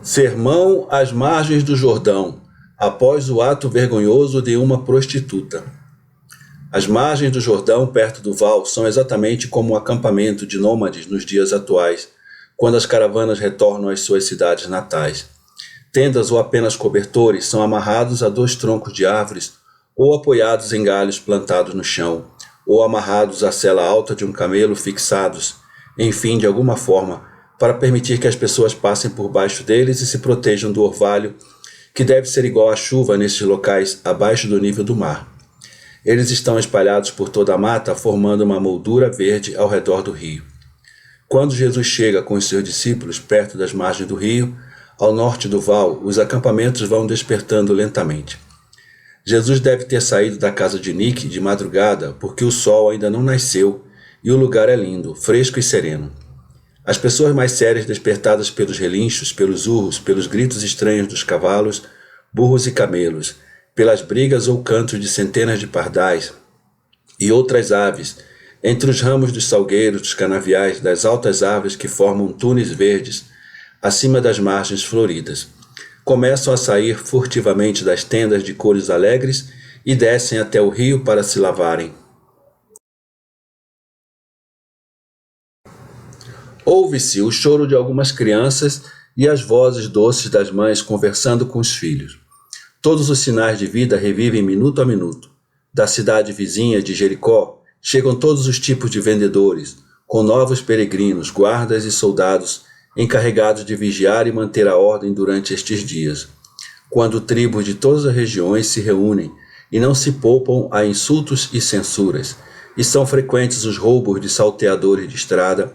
Sermão às margens do Jordão, após o ato vergonhoso de uma prostituta. As margens do Jordão, perto do Val, são exatamente como um acampamento de nômades nos dias atuais, quando as caravanas retornam às suas cidades natais. Tendas ou apenas cobertores são amarrados a 2 troncos de árvores ou apoiados em galhos plantados no chão, ou amarrados à sela alta de um camelo fixados, enfim, de alguma forma, para permitir que as pessoas passem por baixo deles e se protejam do orvalho, que deve ser igual à chuva nesses locais abaixo do nível do mar. Eles estão espalhados por toda a mata, formando uma moldura verde ao redor do rio. Quando Jesus chega com os seus discípulos perto das margens do rio, ao norte do val, os acampamentos vão despertando lentamente. Jesus deve ter saído da casa de Nick de madrugada, porque o sol ainda não nasceu e o lugar é lindo, fresco e sereno. As pessoas mais sérias, despertadas pelos relinchos, pelos urros, pelos gritos estranhos dos cavalos, burros e camelos, pelas brigas ou cantos de centenas de pardais e outras aves, entre os ramos dos salgueiros, dos canaviais, das altas árvores que formam túneis verdes, acima das margens floridas. Começam a sair furtivamente das tendas de cores alegres e descem até o rio para se lavarem. Ouve-se o choro de algumas crianças e as vozes doces das mães conversando com os filhos. Todos os sinais de vida revivem minuto a minuto. Da cidade vizinha de Jericó chegam todos os tipos de vendedores, com novos peregrinos, guardas e soldados encarregados de vigiar e manter a ordem durante estes dias, quando tribos de todas as regiões se reúnem e não se poupam a insultos e censuras, e são frequentes os roubos de salteadores de estrada,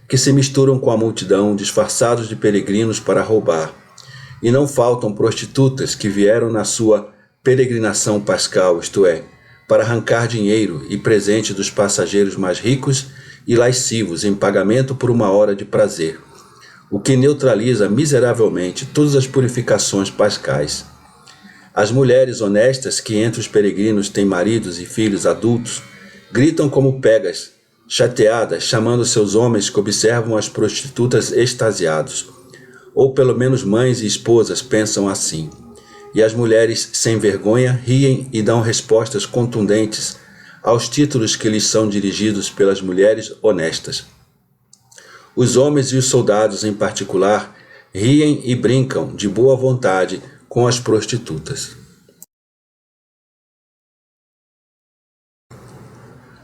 que se misturam com a multidão, disfarçados de peregrinos para roubar. E não faltam prostitutas que vieram na sua peregrinação pascal, isto é, para arrancar dinheiro e presente dos passageiros mais ricos e lascivos em pagamento por uma hora de prazer, o que neutraliza miseravelmente todas as purificações pascais. As mulheres honestas que entre os peregrinos têm maridos e filhos adultos, gritam como pegas, chateadas, chamando seus homens que observam as prostitutas extasiados. Ou pelo menos mães e esposas pensam assim. E as mulheres sem vergonha riem e dão respostas contundentes aos títulos que lhes são dirigidos pelas mulheres honestas. Os homens e os soldados em particular riem e brincam de boa vontade com as prostitutas.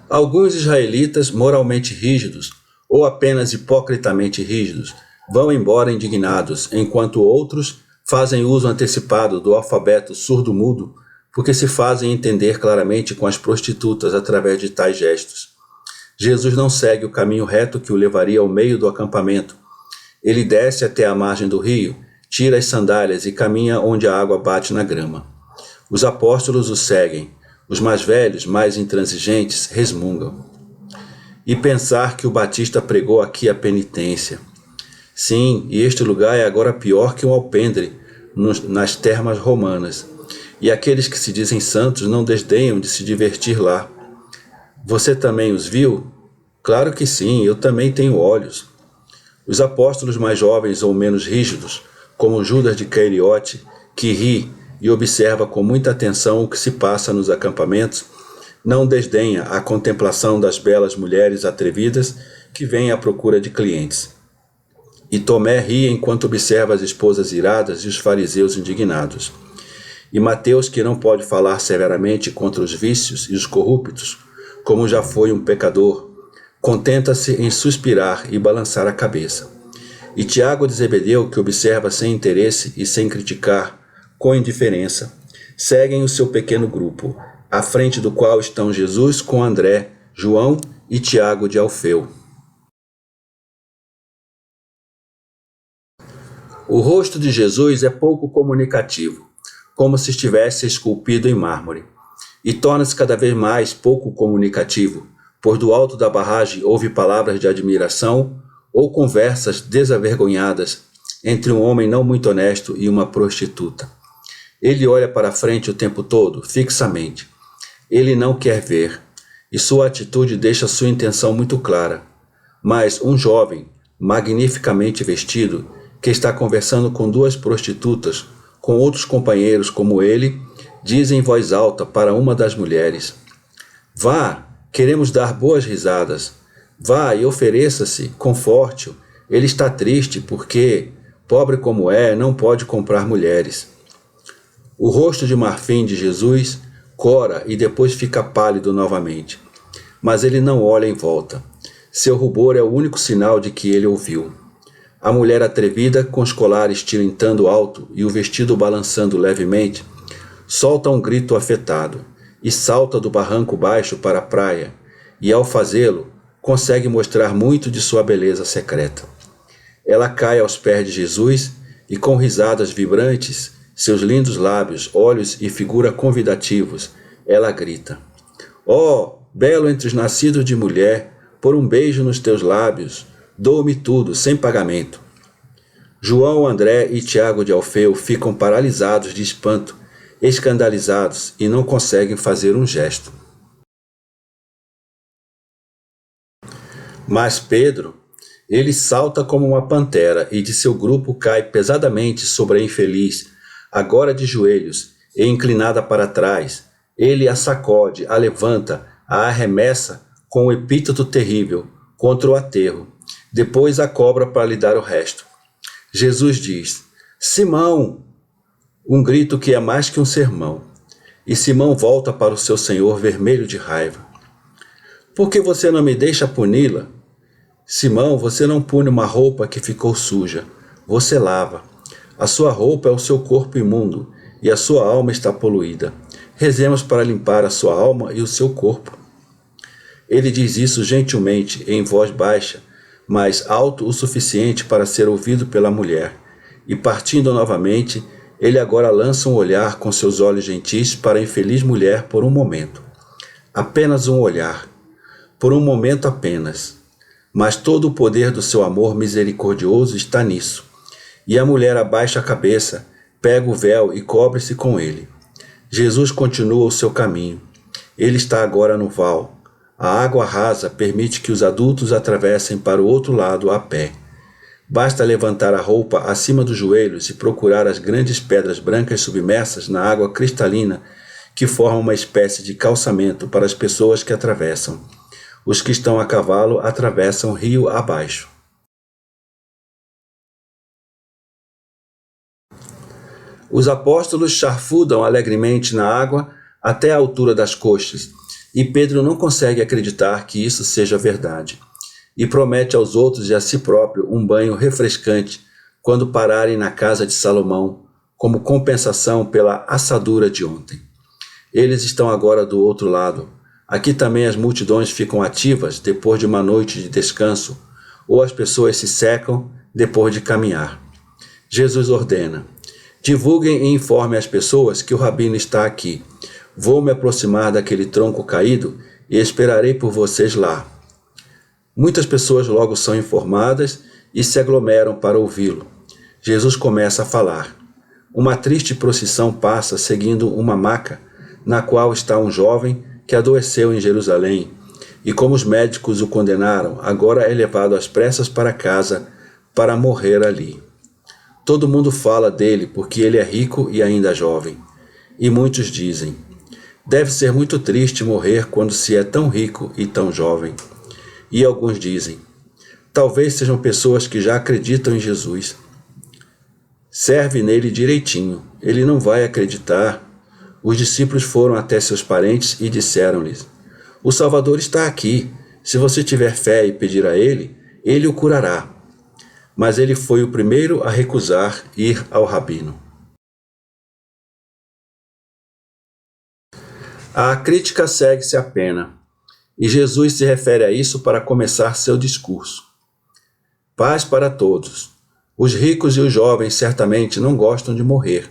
Alguns israelitas moralmente rígidos, ou apenas hipocritamente rígidos, vão embora indignados, enquanto outros fazem uso antecipado do alfabeto surdo-mudo, porque se fazem entender claramente com as prostitutas através de tais gestos. Jesus não segue o caminho reto que o levaria ao meio do acampamento. Ele desce até a margem do rio, tira as sandálias e caminha onde a água bate na grama. Os apóstolos o seguem. Os mais velhos, mais intransigentes, resmungam. E pensar que o Batista pregou aqui a penitência. Sim, e este lugar é agora pior que um alpendre nas termas romanas. E aqueles que se dizem santos não desdenham de se divertir lá. Você também os viu? Claro que sim, eu também tenho olhos. Os apóstolos mais jovens ou menos rígidos, como Judas de Cariote, que ri e observa com muita atenção o que se passa nos acampamentos, não desdenha a contemplação das belas mulheres atrevidas que vêm à procura de clientes. E Tomé ri enquanto observa as esposas iradas e os fariseus indignados. E Mateus, que não pode falar severamente contra os vícios e os corruptos, como já foi um pecador, contenta-se em suspirar e balançar a cabeça. E Tiago de Zebedeu, que observa sem interesse e sem criticar, com indiferença, seguem o seu pequeno grupo, à frente do qual estão Jesus com André, João e Tiago de Alfeu. O rosto de Jesus é pouco comunicativo, como se estivesse esculpido em mármore, e torna-se cada vez mais pouco comunicativo, pois do alto da barragem ouve palavras de admiração ou conversas desavergonhadas entre um homem não muito honesto e uma prostituta. Ele olha para frente o tempo todo, fixamente. Ele não quer ver, e sua atitude deixa sua intenção muito clara. Mas um jovem, magnificamente vestido, que está conversando com duas prostitutas, com outros companheiros como ele, diz em voz alta para uma das mulheres: "Vá, queremos dar boas risadas. Vá e ofereça-se, conforte-o. Ele está triste porque, pobre como é, não pode comprar mulheres." O rosto de marfim de Jesus cora e depois fica pálido novamente. Mas ele não olha em volta. Seu rubor é o único sinal de que ele ouviu. A mulher atrevida, com os colares tilintando alto e o vestido balançando levemente, solta um grito afetado e salta do barranco baixo para a praia, e ao fazê-lo, consegue mostrar muito de sua beleza secreta. Ela cai aos pés de Jesus e, com risadas vibrantes, seus lindos lábios, olhos e figura convidativos, ela grita: "Ó, belo entre os nascidos de mulher, por um beijo nos teus lábios, dou-me tudo, sem pagamento." João, André e Tiago de Alfeu ficam paralisados de espanto, escandalizados, e não conseguem fazer um gesto. Mas Pedro, ele salta como uma pantera e de seu grupo cai pesadamente sobre a infeliz, agora de joelhos e inclinada para trás. Ele a sacode, a levanta, a arremessa com um epíteto terrível contra o aterro. Depois a cobra para lhe dar o resto. Jesus diz: "Simão!" Um grito que é mais que um sermão. E Simão volta para o seu senhor vermelho de raiva. "Por que você não me deixa puni-la?" "Simão, você não pune uma roupa que ficou suja. Você lava. A sua roupa é o seu corpo imundo, e a sua alma está poluída. Rezemos para limpar a sua alma e o seu corpo." Ele diz isso gentilmente, em voz baixa, mas alto o suficiente para ser ouvido pela mulher. E partindo novamente, ele agora lança um olhar com seus olhos gentis para a infeliz mulher por um momento. Apenas um olhar. Por um momento apenas. Mas todo o poder do seu amor misericordioso está nisso. E a mulher abaixa a cabeça, pega o véu e cobre-se com ele. Jesus continua o seu caminho. Ele está agora no val. A água rasa permite que os adultos atravessem para o outro lado a pé. Basta levantar a roupa acima dos joelhos e procurar as grandes pedras brancas submersas na água cristalina que formam uma espécie de calçamento para as pessoas que atravessam. Os que estão a cavalo atravessam rio abaixo. Os apóstolos charfudam alegremente na água até a altura das coxas, e Pedro não consegue acreditar que isso seja verdade, e promete aos outros e a si próprio um banho refrescante quando pararem na casa de Salomão, como compensação pela assadura de ontem. Eles estão agora do outro lado. Aqui também as multidões ficam ativas depois de uma noite de descanso, ou as pessoas se secam depois de caminhar. Jesus ordena: divulguem e informem as pessoas que o rabino está aqui. Vou me aproximar daquele tronco caído e esperarei por vocês lá. Muitas pessoas logo são informadas e se aglomeram para ouvi-lo. Jesus começa a falar. Uma triste procissão passa seguindo uma maca, na qual está um jovem que adoeceu em Jerusalém, e como os médicos o condenaram, agora é levado às pressas para casa para morrer ali. Todo mundo fala dele porque ele é rico e ainda jovem. E muitos dizem: deve ser muito triste morrer quando se é tão rico e tão jovem. E alguns dizem: Talvez sejam pessoas que já acreditam em Jesus. Serve nele direitinho. Ele não vai acreditar. Os discípulos foram até seus parentes e disseram-lhes: O Salvador está aqui. Se você tiver fé e pedir a ele, ele o curará. Mas ele foi o primeiro a recusar ir ao rabino. A crítica segue-se a pena, e Jesus se refere a isso para começar seu discurso. Paz para todos. Os ricos e os jovens certamente não gostam de morrer,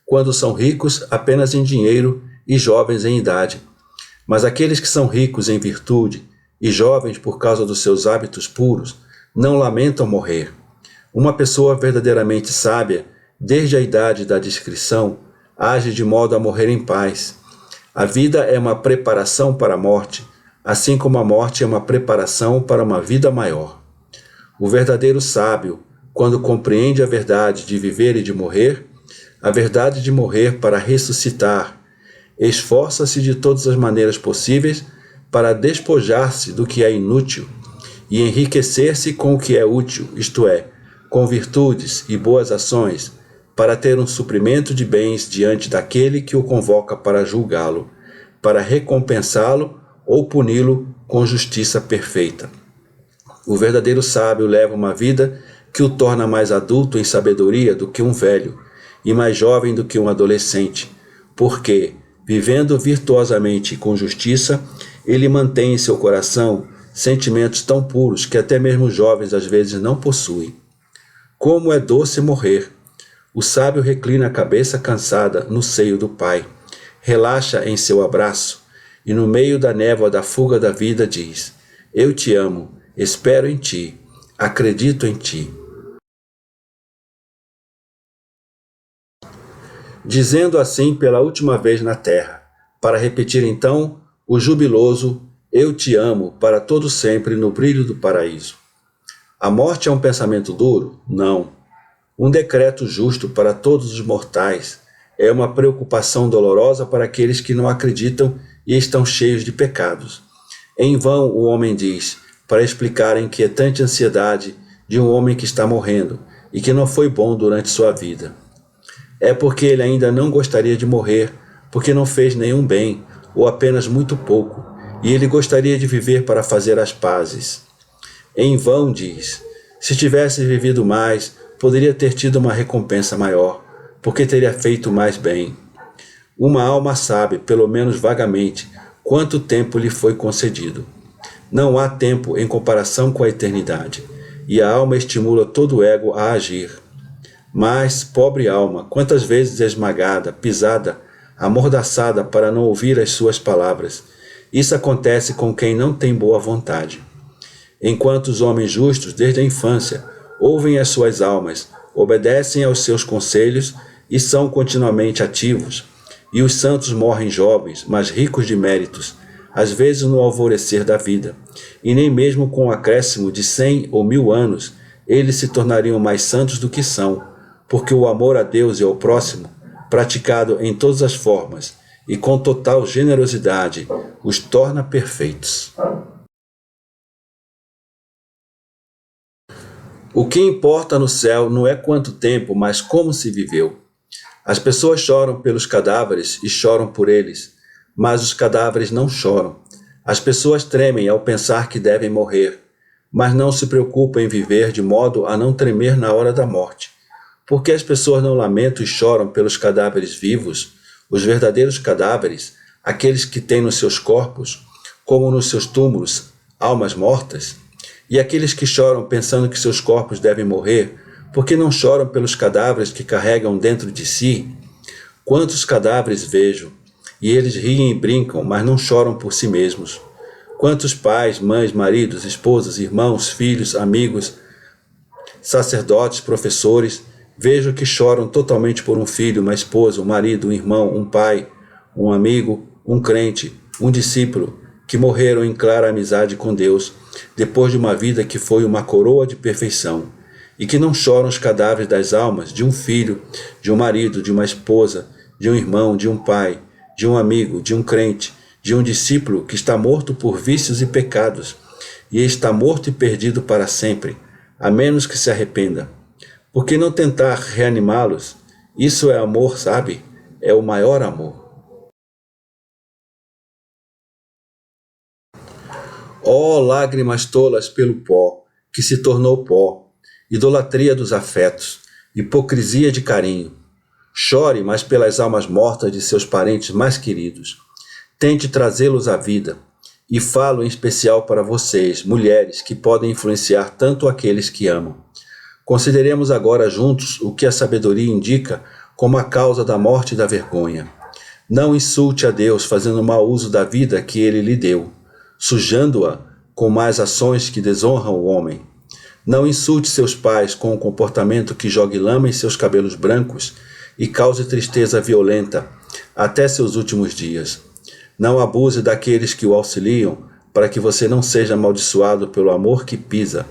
quando são ricos apenas em dinheiro e jovens em idade. Mas aqueles que são ricos em virtude e jovens por causa dos seus hábitos puros, não lamentam morrer. Uma pessoa verdadeiramente sábia, desde a idade da discrição, age de modo a morrer em paz. A vida é uma preparação para a morte, assim como a morte é uma preparação para uma vida maior. O verdadeiro sábio, quando compreende a verdade de viver e de morrer, a verdade de morrer para ressuscitar, esforça-se de todas as maneiras possíveis para despojar-se do que é inútil e enriquecer-se com o que é útil, isto é, com virtudes e boas ações, para ter um suprimento de bens diante daquele que o convoca para julgá-lo, para recompensá-lo ou puni-lo com justiça perfeita. O verdadeiro sábio leva uma vida que o torna mais adulto em sabedoria do que um velho, e mais jovem do que um adolescente, porque, vivendo virtuosamente e com justiça, ele mantém em seu coração sentimentos tão puros que até mesmo os jovens às vezes não possuem. Como é doce morrer! O sábio reclina a cabeça cansada no seio do Pai, relaxa em seu abraço, e no meio da névoa da fuga da vida diz: Eu te amo, espero em ti, acredito em ti. Dizendo assim pela última vez na terra, para repetir então o jubiloso Eu te amo para todo sempre no brilho do paraíso. A morte é um pensamento duro? Não. Um decreto justo para todos os mortais, é uma preocupação dolorosa para aqueles que não acreditam e estão cheios de pecados. Em vão o homem diz, para explicar a inquietante ansiedade de um homem que está morrendo e que não foi bom durante sua vida. É porque ele ainda não gostaria de morrer, porque não fez nenhum bem, ou apenas muito pouco, e ele gostaria de viver para fazer as pazes. Em vão diz, se tivesse vivido mais, poderia ter tido uma recompensa maior, porque teria feito mais bem. Uma alma sabe, pelo menos vagamente, quanto tempo lhe foi concedido. Não há tempo em comparação com a eternidade, e a alma estimula todo o ego a agir. Mas, pobre alma, quantas vezes esmagada, pisada, amordaçada para não ouvir as suas palavras. Isso acontece com quem não tem boa vontade. Enquanto os homens justos, desde a infância, ouvem as suas almas, obedecem aos seus conselhos e são continuamente ativos, e os santos morrem jovens, mas ricos de méritos, às vezes no alvorecer da vida, e nem mesmo com o acréscimo de 100 ou 1000 anos, eles se tornariam mais santos do que são, porque o amor a Deus e ao próximo, praticado em todas as formas e com total generosidade, os torna perfeitos. O que importa no céu não é quanto tempo, mas como se viveu. As pessoas choram pelos cadáveres e choram por eles, mas os cadáveres não choram. As pessoas tremem ao pensar que devem morrer, mas não se preocupam em viver de modo a não tremer na hora da morte. Por que as pessoas não lamentam e choram pelos cadáveres vivos, os verdadeiros cadáveres, aqueles que têm nos seus corpos, como nos seus túmulos, almas mortas? E aqueles que choram pensando que seus corpos devem morrer, por que não choram pelos cadáveres que carregam dentro de si? Quantos cadáveres vejo, e eles riem e brincam, mas não choram por si mesmos. Quantos pais, mães, maridos, esposas, irmãos, filhos, amigos, sacerdotes, professores, vejo que choram totalmente por um filho, uma esposa, um marido, um irmão, um pai, um amigo, um crente, um discípulo, que morreram em clara amizade com Deus, depois de uma vida que foi uma coroa de perfeição, e que não choram os cadáveres das almas de um filho, de um marido, de uma esposa, de um irmão, de um pai, de um amigo, de um crente, de um discípulo que está morto por vícios e pecados, e está morto e perdido para sempre, a menos que se arrependa. Por que não tentar reanimá-los? Isso é amor, sabe? É o maior amor. Ó lágrimas tolas pelo pó, que se tornou pó, idolatria dos afetos, hipocrisia de carinho. Chore, mas pelas almas mortas de seus parentes mais queridos. Tente trazê-los à vida. E falo em especial para vocês, mulheres, que podem influenciar tanto aqueles que amam. Consideremos agora juntos o que a sabedoria indica como a causa da morte e da vergonha. Não insulte a Deus fazendo mau uso da vida que Ele lhe deu, sujando-a com más ações que desonram o homem. Não insulte seus pais com um comportamento que jogue lama em seus cabelos brancos e cause tristeza violenta até seus últimos dias. Não abuse daqueles que o auxiliam, para que você não seja amaldiçoado pelo amor que pisa.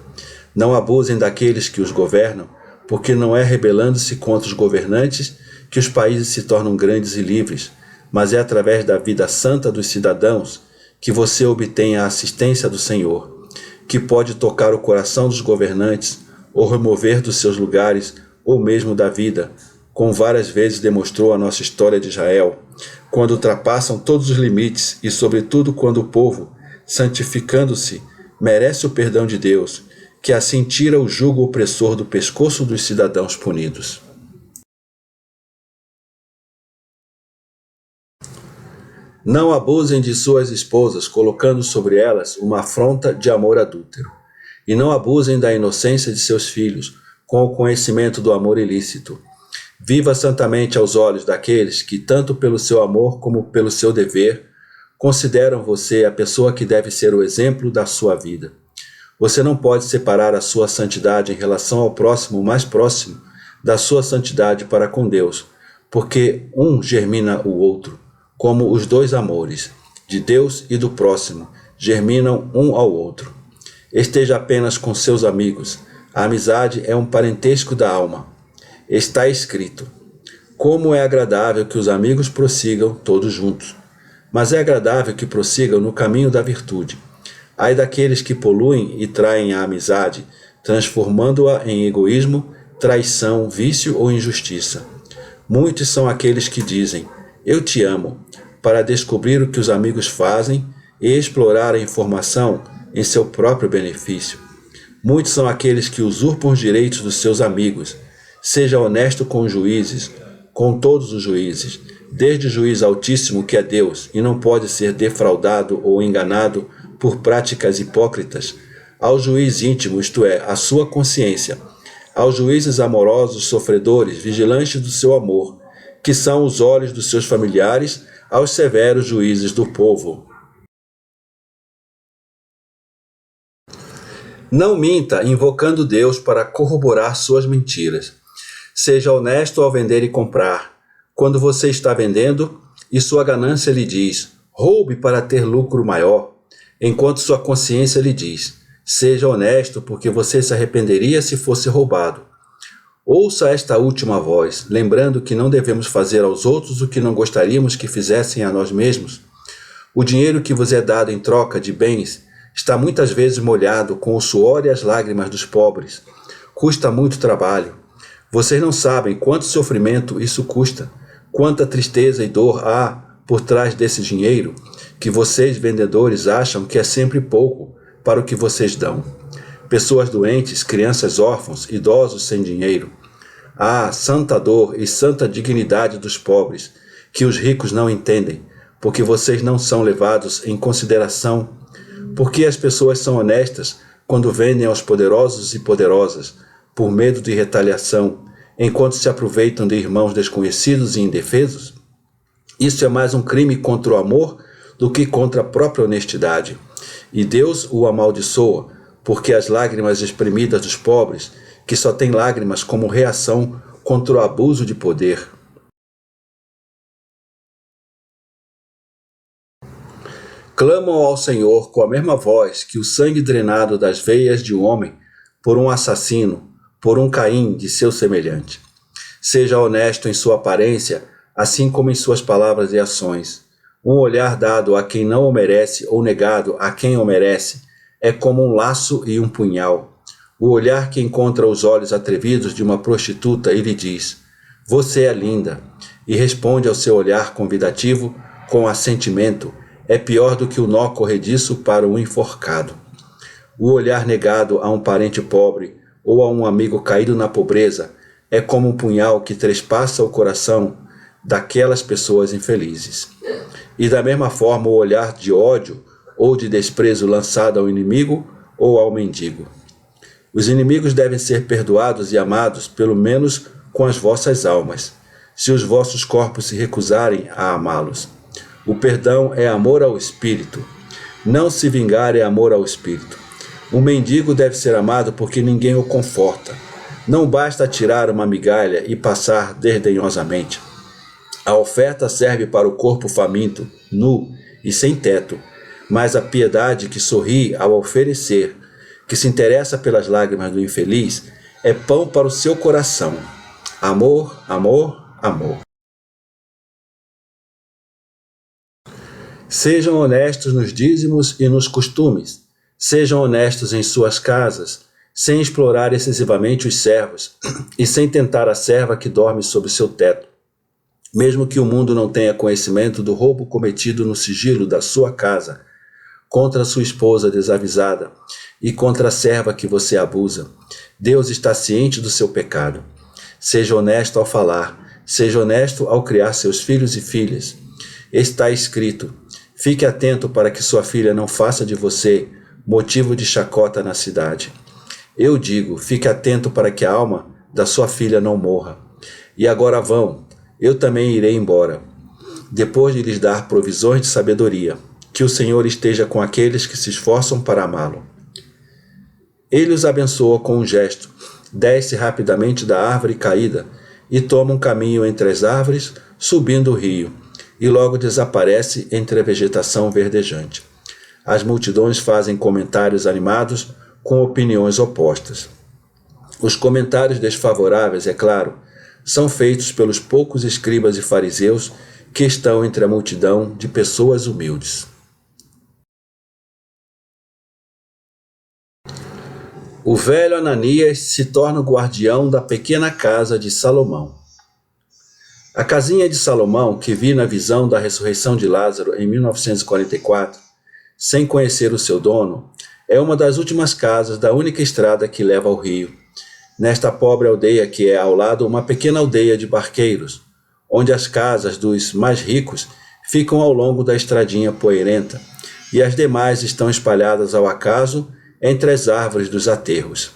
Não abusem daqueles que os governam, porque não é rebelando-se contra os governantes que os países se tornam grandes e livres, mas é através da vida santa dos cidadãos que você obtém a assistência do Senhor, que pode tocar o coração dos governantes, ou remover dos seus lugares, ou mesmo da vida, como várias vezes demonstrou a nossa história de Israel, quando ultrapassam todos os limites e, sobretudo, quando o povo, santificando-se, merece o perdão de Deus, que assim tira o jugo opressor do pescoço dos cidadãos punidos. Não abusem de suas esposas, colocando sobre elas uma afronta de amor adúltero. E não abusem da inocência de seus filhos, com o conhecimento do amor ilícito. Viva santamente aos olhos daqueles que, tanto pelo seu amor como pelo seu dever, consideram você a pessoa que deve ser o exemplo da sua vida. Você não pode separar a sua santidade em relação ao próximo mais próximo da sua santidade para com Deus, porque um germina o outro, como os dois amores, de Deus e do próximo, germinam um ao outro. Esteja apenas com seus amigos. A amizade é um parentesco da alma. Está escrito: como é agradável que os amigos prossigam todos juntos. Mas é agradável que prossigam no caminho da virtude. Ai daqueles que poluem e traem a amizade, transformando-a em egoísmo, traição, vício ou injustiça. Muitos são aqueles que dizem: eu te amo, para descobrir o que os amigos fazem e explorar a informação em seu próprio benefício. Muitos são aqueles que usurpam os direitos dos seus amigos. Seja honesto com os juízes, com todos os juízes, desde o juiz altíssimo que é Deus e não pode ser defraudado ou enganado por práticas hipócritas, ao juiz íntimo, isto é, a sua consciência, aos juízes amorosos, sofredores, vigilantes do seu amor, que são os olhos dos seus familiares, aos severos juízes do povo. Não minta invocando Deus para corroborar suas mentiras. Seja honesto ao vender e comprar. Quando você está vendendo e sua ganância lhe diz: roube para ter lucro maior, enquanto sua consciência lhe diz: seja honesto porque você se arrependeria se fosse roubado. Ouça esta última voz, lembrando que não devemos fazer aos outros o que não gostaríamos que fizessem a nós mesmos. O dinheiro que vos é dado em troca de bens está muitas vezes molhado com o suor e as lágrimas dos pobres. Custa muito trabalho. Vocês não sabem quanto sofrimento isso custa, quanta tristeza e dor há por trás desse dinheiro, que vocês vendedores acham que é sempre pouco para o que vocês dão. Pessoas doentes, crianças órfãos, idosos sem dinheiro. Ah, santa dor e santa dignidade dos pobres, que os ricos não entendem, porque vocês não são levados em consideração. Porque as pessoas são honestas quando vendem aos poderosos e poderosas, por medo de retaliação, enquanto se aproveitam de irmãos desconhecidos e indefesos? Isso é mais um crime contra o amor do que contra a própria honestidade. E Deus o amaldiçoa, porque as lágrimas espremidas dos pobres, que só têm lágrimas como reação contra o abuso de poder. Clamam ao Senhor com a mesma voz que o sangue drenado das veias de um homem por um assassino, por um Caim de seu semelhante. Seja honesto em sua aparência, assim como em suas palavras e ações. Um olhar dado a quem não o merece ou negado a quem o merece é como um laço e um punhal. O olhar que encontra os olhos atrevidos de uma prostituta e lhe diz: "Você é linda", e responde ao seu olhar convidativo com assentimento, é pior do que o nó corrediço para um enforcado. O olhar negado a um parente pobre ou a um amigo caído na pobreza é como um punhal que trespassa o coração daquelas pessoas infelizes. E da mesma forma o olhar de ódio ou de desprezo lançado ao inimigo ou ao mendigo. Os inimigos devem ser perdoados e amados, pelo menos com as vossas almas, se os vossos corpos se recusarem a amá-los. O perdão é amor ao Espírito. Não se vingar é amor ao Espírito. Um mendigo deve ser amado porque ninguém o conforta. Não basta tirar uma migalha e passar desdenhosamente. A oferta serve para o corpo faminto, nu e sem teto, mas a piedade que sorri ao oferecer, que se interessa pelas lágrimas do infeliz, é pão para o seu coração. Amor, amor, amor. Sejam honestos nos dízimos e nos costumes. Sejam honestos em suas casas, sem explorar excessivamente os servos e sem tentar a serva que dorme sob seu teto. Mesmo que o mundo não tenha conhecimento do roubo cometido no sigilo da sua casa, contra sua esposa desavisada e contra a serva que você abusa, Deus está ciente do seu pecado. Seja honesto ao falar, seja honesto ao criar seus filhos e filhas. Está escrito: fique atento para que sua filha não faça de você motivo de chacota na cidade. Eu digo, fique atento para que a alma da sua filha não morra. E agora vão, eu também irei embora. Depois de lhes dar provisões de sabedoria, que o Senhor esteja com aqueles que se esforçam para amá-lo. Ele os abençoa com um gesto, desce rapidamente da árvore caída e toma um caminho entre as árvores, subindo o rio, e logo desaparece entre a vegetação verdejante. As multidões fazem comentários animados com opiniões opostas. Os comentários desfavoráveis, é claro, são feitos pelos poucos escribas e fariseus que estão entre a multidão de pessoas humildes. O velho Ananias se torna o guardião da pequena casa de Salomão. A casinha de Salomão, que vi na visão da ressurreição de Lázaro em 1944, sem conhecer o seu dono, é uma das últimas casas da única estrada que leva ao rio. Nesta pobre aldeia que é ao lado uma pequena aldeia de barqueiros, onde as casas dos mais ricos ficam ao longo da estradinha poeirenta, e as demais estão espalhadas ao acaso entre as árvores dos aterros.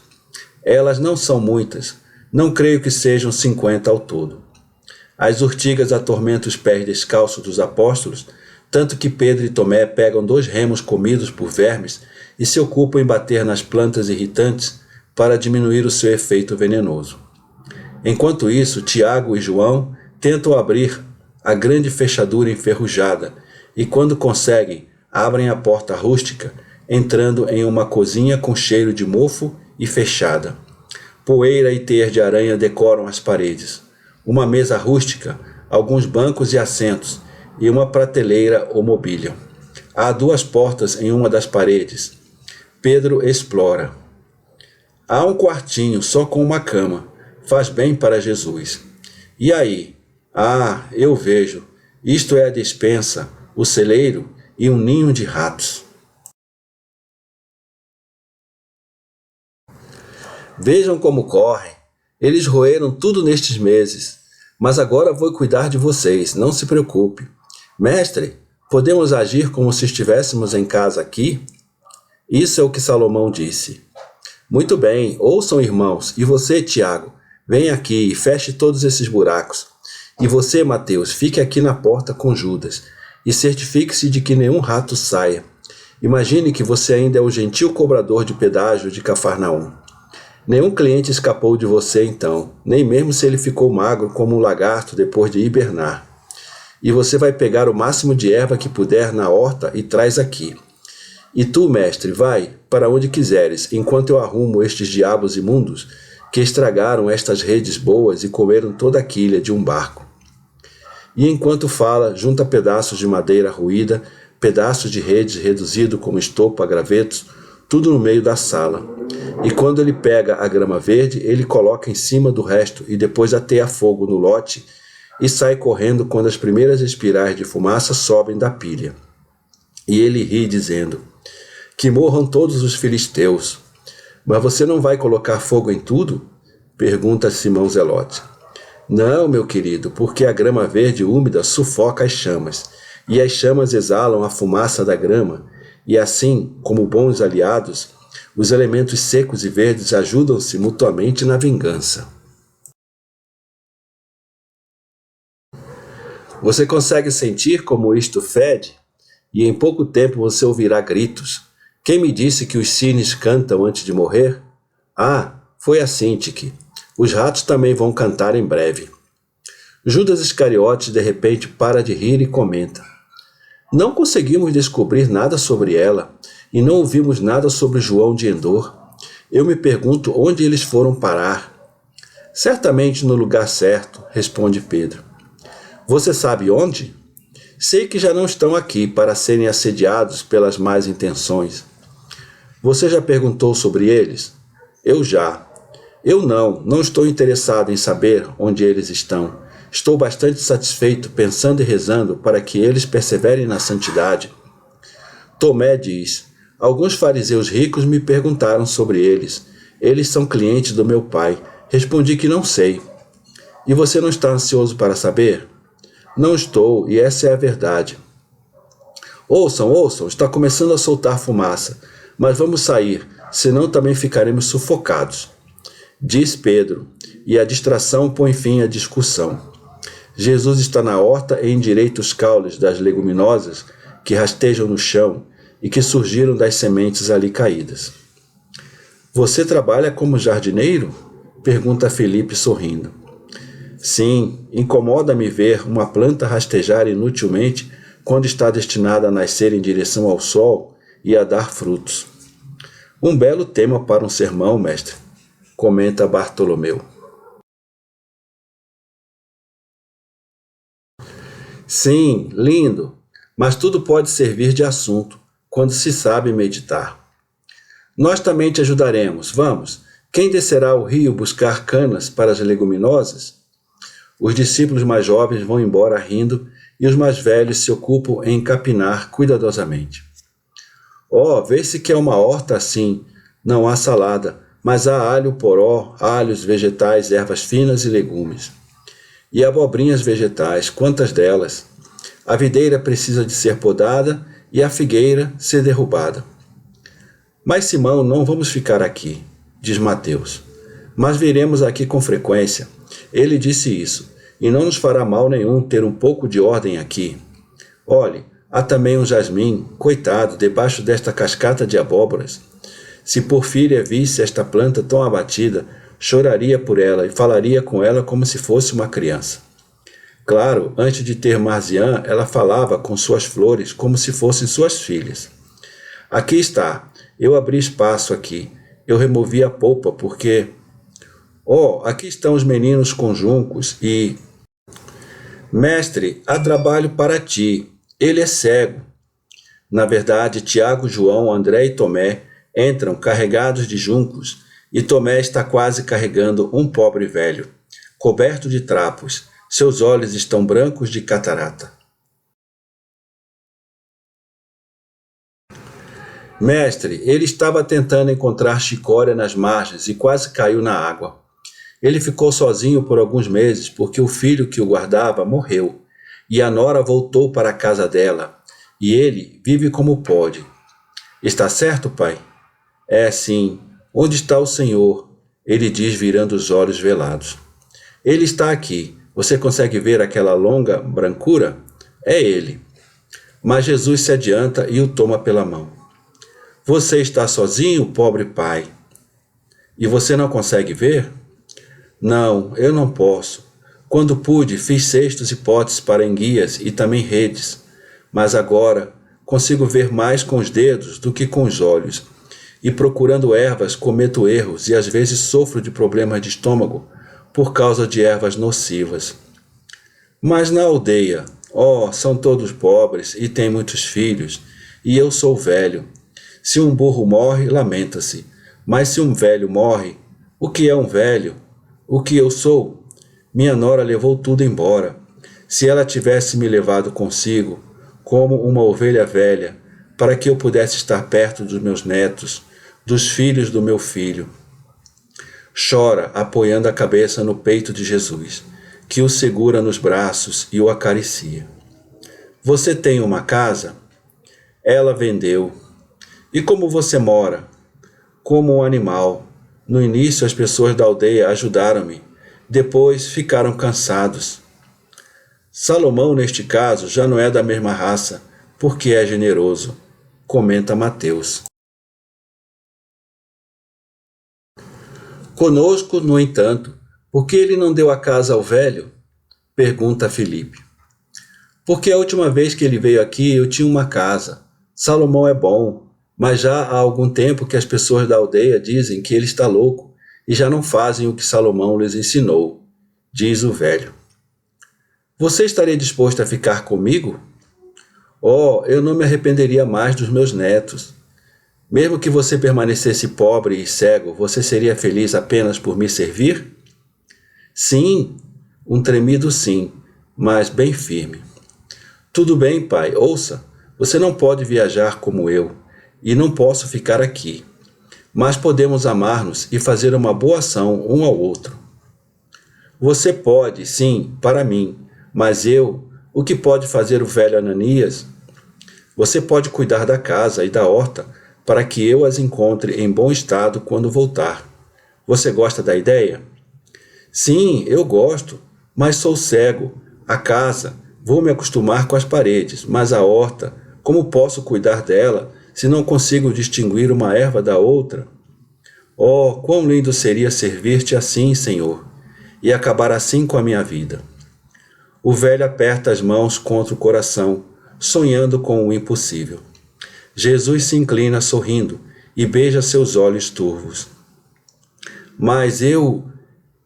Elas não são muitas, não creio que sejam 50 ao todo. As urtigas atormentam os pés descalços dos apóstolos, tanto que Pedro e Tomé pegam 2 remos comidos por vermes e se ocupam em bater nas plantas irritantes para diminuir o seu efeito venenoso. Enquanto isso, Tiago e João tentam abrir a grande fechadura enferrujada e, quando conseguem, abrem a porta rústica, entrando em uma cozinha com cheiro de mofo e fechada. Poeira e teias de aranha decoram as paredes. Uma mesa rústica, alguns bancos e assentos e uma prateleira o mobíliam. Há 2 portas em uma das paredes. Pedro explora. Há um quartinho só com uma cama. Faz bem para Jesus. E aí? Ah, eu vejo. Isto é a despensa, o celeiro e um ninho de ratos. Vejam como correm. Eles roeram tudo nestes meses. Mas agora vou cuidar de vocês, não se preocupe. Mestre, podemos agir como se estivéssemos em casa aqui? Isso é o que Salomão disse. Muito bem, ouçam, irmãos, e você, Tiago, venha aqui e feche todos esses buracos. E você, Mateus, fique aqui na porta com Judas, e certifique-se de que nenhum rato saia. Imagine que você ainda é o gentil cobrador de pedágio de Cafarnaum. Nenhum cliente escapou de você então, nem mesmo se ele ficou magro como um lagarto depois de hibernar. E você vai pegar o máximo de erva que puder na horta e traz aqui. E tu, mestre, vai para onde quiseres, enquanto eu arrumo estes diabos imundos que estragaram estas redes boas e comeram toda a quilha de um barco. E enquanto fala, junta pedaços de madeira ruída, pedaços de redes reduzido como estopa a gravetos, tudo no meio da sala. E quando ele pega a grama verde, ele coloca em cima do resto e depois ateia fogo no lote e sai correndo quando as primeiras espirais de fumaça sobem da pilha. E ele ri, dizendo: que morram todos os filisteus. Mas você não vai colocar fogo em tudo? Pergunta Simão Zelote. Não, meu querido, porque a grama verde úmida sufoca as chamas, e as chamas exalam a fumaça da grama, e assim, como bons aliados, os elementos secos e verdes ajudam-se mutuamente na vingança. Você consegue sentir como isto fede? E em pouco tempo você ouvirá gritos. Quem me disse que os cisnes cantam antes de morrer? Ah, foi a Sintique. Os ratos também vão cantar em breve. Judas Iscariotes de repente para de rir e comenta: não conseguimos descobrir nada sobre ela e não ouvimos nada sobre João de Endor. Eu me pergunto onde eles foram parar. Certamente no lugar certo, responde Pedro. Você sabe onde? Sei que já não estão aqui para serem assediados pelas más intenções. Você já perguntou sobre eles? Eu já. Eu não estou interessado em saber onde eles estão. Estou bastante satisfeito pensando e rezando para que eles perseverem na santidade. Tomé diz: alguns fariseus ricos me perguntaram sobre eles. Eles são clientes do meu pai. Respondi que não sei. E você não está ansioso para saber? Não estou, e essa é a verdade. Ouçam, está começando a soltar fumaça. Mas vamos sair, senão também ficaremos sufocados. Diz Pedro, e a distração põe fim à discussão. Jesus está na horta e endireita os caules das leguminosas que rastejam no chão e que surgiram das sementes ali caídas. Você trabalha como jardineiro? Pergunta Felipe sorrindo. Sim, incomoda-me ver uma planta rastejar inutilmente quando está destinada a nascer em direção ao sol e a dar frutos. Um belo tema para um sermão, mestre, comenta Bartolomeu. Sim, lindo, mas tudo pode servir de assunto quando se sabe meditar. Nós também te ajudaremos, vamos. Quem descerá ao rio buscar canas para as leguminosas? Os discípulos mais jovens vão embora rindo e os mais velhos se ocupam em capinar cuidadosamente. Vê-se que é uma horta assim. Não há salada, mas há alho poró, alhos, vegetais, ervas finas e legumes. E abobrinhas vegetais, quantas delas? A videira precisa de ser podada e a figueira ser derrubada. Mas Simão, não vamos ficar aqui, diz Mateus. Mas viremos aqui com frequência. Ele disse isso, e não nos fará mal nenhum ter um pouco de ordem aqui. Olhe, há também um jasmim, coitado, debaixo desta cascata de abóboras. Se Porfíria visse esta planta tão abatida, choraria por ela e falaria com ela como se fosse uma criança. Claro, antes de ter Marzian, ela falava com suas flores como se fossem suas filhas. Aqui está, eu abri espaço aqui, eu removi a polpa porque... aqui estão os meninos com juncos e... Mestre, há trabalho para ti, ele é cego. Na verdade, Tiago, João, André e Tomé entram carregados de juncos e Tomé está quase carregando um pobre velho, coberto de trapos. Seus olhos estão brancos de catarata. Mestre, ele estava tentando encontrar chicória nas margens e quase caiu na água. Ele ficou sozinho por alguns meses porque o filho que o guardava morreu e a nora voltou para a casa dela e ele vive como pode. Está certo, pai? É, sim. Onde está o Senhor? Ele diz virando os olhos velados. Ele está aqui. Você consegue ver aquela longa brancura? É ele. Mas Jesus se adianta e o toma pela mão. Você está sozinho, pobre pai? E você não consegue ver? Não, eu não posso. Quando pude, fiz cestos e potes para enguias e também redes. Mas agora consigo ver mais com os dedos do que com os olhos. E procurando ervas, cometo erros e às vezes sofro de problemas de estômago por causa de ervas nocivas. Mas na aldeia, são todos pobres e têm muitos filhos, e eu sou velho. Se um burro morre, lamenta-se. Mas se um velho morre, o que é um velho? O que eu sou? Minha nora levou tudo embora. Se ela tivesse me levado consigo, como uma ovelha velha, para que eu pudesse estar perto dos meus netos, dos filhos do meu filho. Chora, apoiando a cabeça no peito de Jesus, que o segura nos braços e o acaricia. Você tem uma casa? Ela vendeu. E como você mora? Como um animal. No início as pessoas da aldeia ajudaram-me, depois ficaram cansados. Salomão, neste caso, já não é da mesma raça, porque é generoso, comenta Mateus. Conosco, no entanto, por que ele não deu a casa ao velho? Pergunta Filipe. Porque a última vez que ele veio aqui eu tinha uma casa. Salomão é bom, mas já há algum tempo que as pessoas da aldeia dizem que ele está louco e já não fazem o que Salomão lhes ensinou, diz o velho. Você estaria disposto a ficar comigo? Oh, eu não me arrependeria mais dos meus netos. Mesmo que você permanecesse pobre e cego, você seria feliz apenas por me servir? Sim, um tremido sim, mas bem firme. Tudo bem, pai, ouça, você não pode viajar como eu, e não posso ficar aqui. Mas podemos amar-nos e fazer uma boa ação um ao outro. Você pode, sim, para mim, mas eu, o que pode fazer o velho Ananias? Você pode cuidar da casa e da horta, para que eu as encontre em bom estado quando voltar. Você gosta da ideia? Sim, eu gosto, mas sou cego. A casa, vou me acostumar com as paredes, mas a horta, como posso cuidar dela se não consigo distinguir uma erva da outra? Oh, quão lindo seria servir-te assim, Senhor, e acabar assim com a minha vida. O velho aperta as mãos contra o coração, sonhando com o impossível. Jesus se inclina sorrindo e beija seus olhos turvos. Mas eu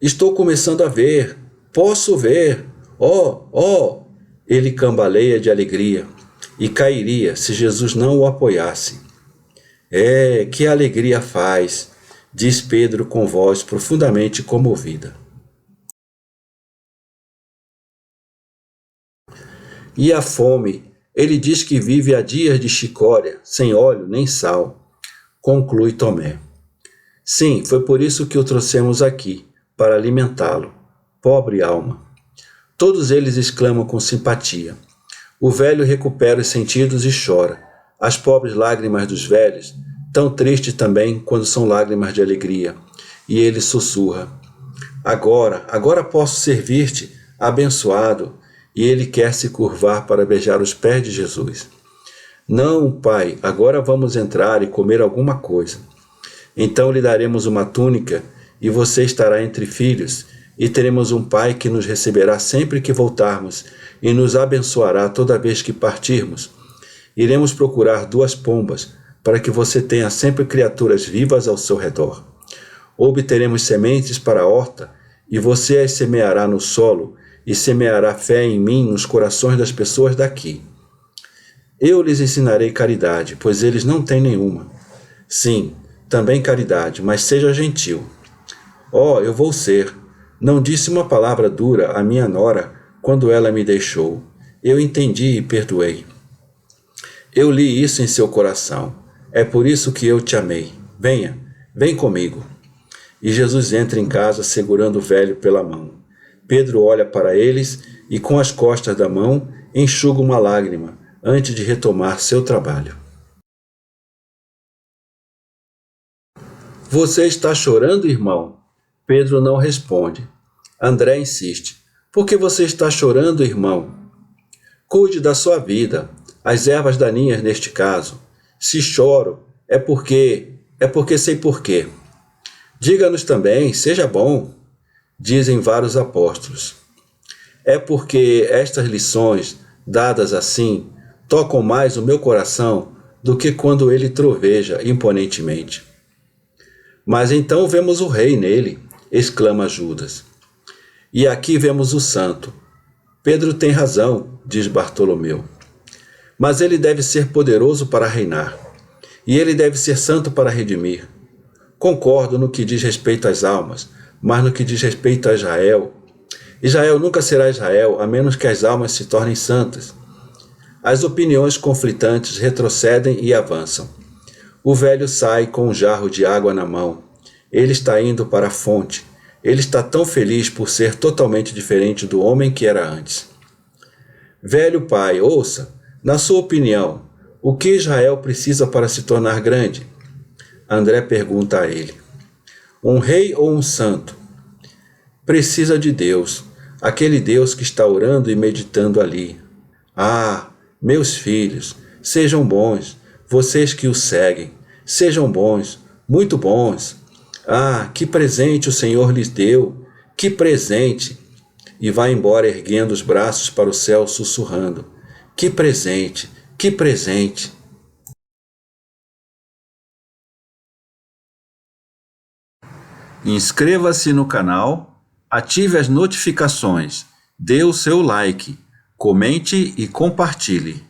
estou começando a ver, posso ver, oh! Ele cambaleia de alegria e cairia se Jesus não o apoiasse. É, que alegria faz, diz Pedro com voz profundamente comovida. E a fome, ele diz que vive há dias de chicória, sem óleo nem sal, conclui Tomé. Sim, foi por isso que o trouxemos aqui, para alimentá-lo. Pobre alma. Todos eles exclamam com simpatia. O velho recupera os sentidos e chora. As pobres lágrimas dos velhos, tão tristes também quando são lágrimas de alegria. E ele sussurra. Agora posso servir-te, abençoado. E ele quer se curvar para beijar os pés de Jesus. Não, pai, agora vamos entrar e comer alguma coisa. Então lhe daremos uma túnica, e você estará entre filhos, e teremos um pai que nos receberá sempre que voltarmos, e nos abençoará toda vez que partirmos. Iremos procurar 2 pombas, para que você tenha sempre criaturas vivas ao seu redor. Obteremos sementes para a horta, e você as semeará no solo, e semeará fé em mim nos corações das pessoas daqui. Eu lhes ensinarei caridade, pois eles não têm nenhuma. Sim, também caridade, mas seja gentil. Oh, eu vou ser. Não disse uma palavra dura à minha nora quando ela me deixou. Eu entendi e perdoei. Eu li isso em seu coração. É por isso que eu te amei. Venha, vem comigo. E Jesus entra em casa segurando o velho pela mão. Pedro olha para eles e com as costas da mão enxuga uma lágrima antes de retomar seu trabalho. Você está chorando, irmão? Pedro não responde. André insiste. Por que você está chorando, irmão? Cuide da sua vida, as ervas daninhas neste caso. Se choro, é porque sei por quê. Diga-nos também, seja bom, dizem vários apóstolos. É porque estas lições, dadas assim, tocam mais o meu coração do que quando ele troveja imponentemente. Mas então vemos o rei nele, exclama Judas. E aqui vemos o santo. Pedro tem razão, diz Bartolomeu. Mas ele deve ser poderoso para reinar. e ele deve ser santo para redimir. Concordo no que diz respeito às almas, mas no que diz respeito a Israel, Israel nunca será Israel a menos que as almas se tornem santas. As opiniões conflitantes retrocedem e avançam. O velho sai com um jarro de água na mão. Ele está indo para a fonte. Ele está tão feliz por ser totalmente diferente do homem que era antes. Velho pai, ouça, na sua opinião, o que Israel precisa para se tornar grande? André pergunta a ele. Um rei ou um santo? Precisa de Deus, aquele Deus que está orando e meditando ali. Ah, meus filhos, sejam bons, vocês que o seguem, sejam bons, muito bons. Ah, que presente o Senhor lhes deu, que presente! E vai embora erguendo os braços para o céu, sussurrando. Que presente, que presente! Inscreva-se no canal, ative as notificações, dê o seu like, comente e compartilhe.